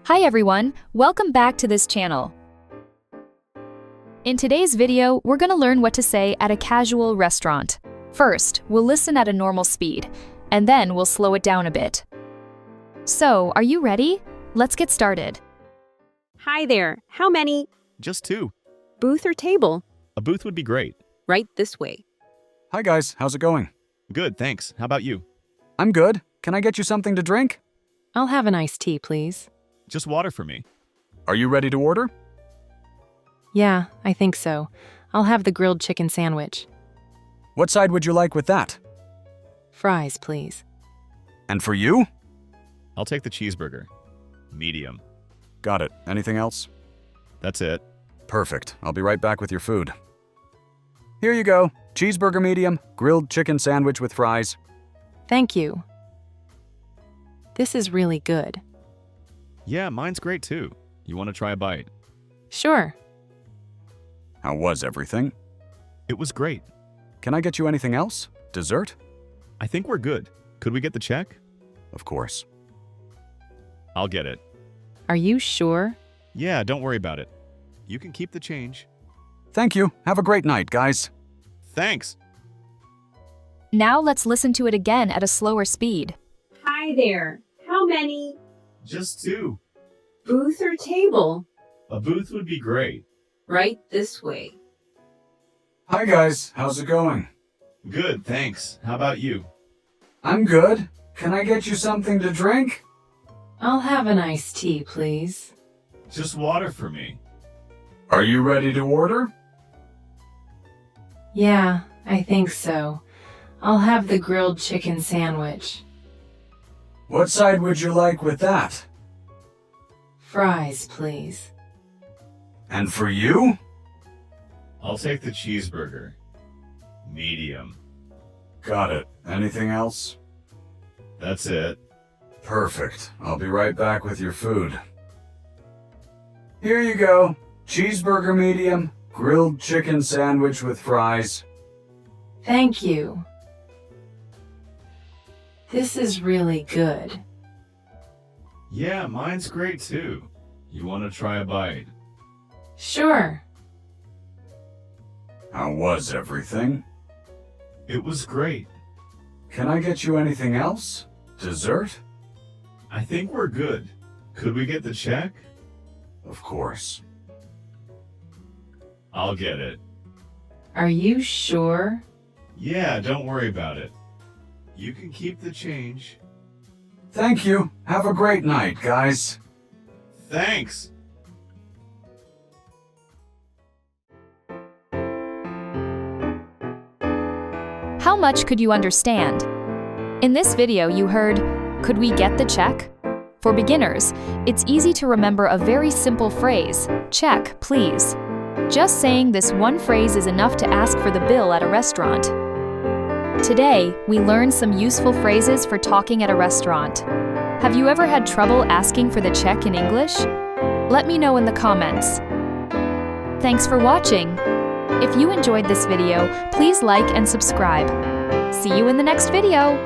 Hi everyone, welcome back to this channel. In today's video, we're gonna learn what to say at a casual restaurant. First, we'll listen at a normal speed, and then we'll slow it down a bit. So, are you ready? Let's get started. Hi there. How many? Just two. Booth or table? A booth would be great. Right this way. Hi guys, how's it going? Good, thanks. How about you? I'm good. Can I get you something to drink? I'll have an iced tea, please. Just water for me. Are you ready to order? Yeah, I think so. I'll have the grilled chicken sandwich. What side would you like with that? Fries, please. And for you? I'll take the cheeseburger. Medium. Got it. Anything else? That's it. Perfect. I'll be right back with your food. Here you go. Cheeseburger medium, grilled chicken sandwich with fries. Thank you. This is really good. Yeah, mine's great too. You want to try a bite? Sure. How was everything? It was great. Can I get you anything else? Dessert? I think we're good. Could we get the check? Of course. I'll get it. Are you sure? Yeah, don't worry about it. You can keep the change. Thank you. Have a great night, guys. Thanks. Now let's listen to it again at a slower speed. Hi there. How many? Just two. Booth or table? A booth would be great. Right this way. Hi guys, how's it going? Good, thanks. How about you? I'm good. Can I get you something to drink? I'll have an iced tea, please. Just water for me. Are you ready to order? Yeah, I think so. I'll have the grilled chicken sandwich. What side would you like with that? Fries, please. And for you? I'll take the cheeseburger. Medium. Got it. Anything else? That's it. Perfect. I'll be right back with your food. Here you go. Cheeseburger medium, grilled chicken sandwich with fries. Thank you. This is really good. Yeah, mine's great too. You want to try a bite? Sure. How was everything? It was great. Can I get you anything else? Dessert? I think we're good. Could we get the check? Of course. I'll get it. Are you sure? Yeah, don't worry about it. You can keep the change. Thank you. Have a great night, guys. Thanks. How much could you understand? In this video, you heard, "Could we get the check?" For beginners, it's easy to remember a very simple phrase, "Check, please." Just saying this one phrase is enough to ask for the bill at a restaurant. Today, we learned some useful phrases for talking at a restaurant. Have you ever had trouble asking for the check in English? Let me know in the comments. Thanks for watching. If you enjoyed this video, please like and subscribe. See you in the next video.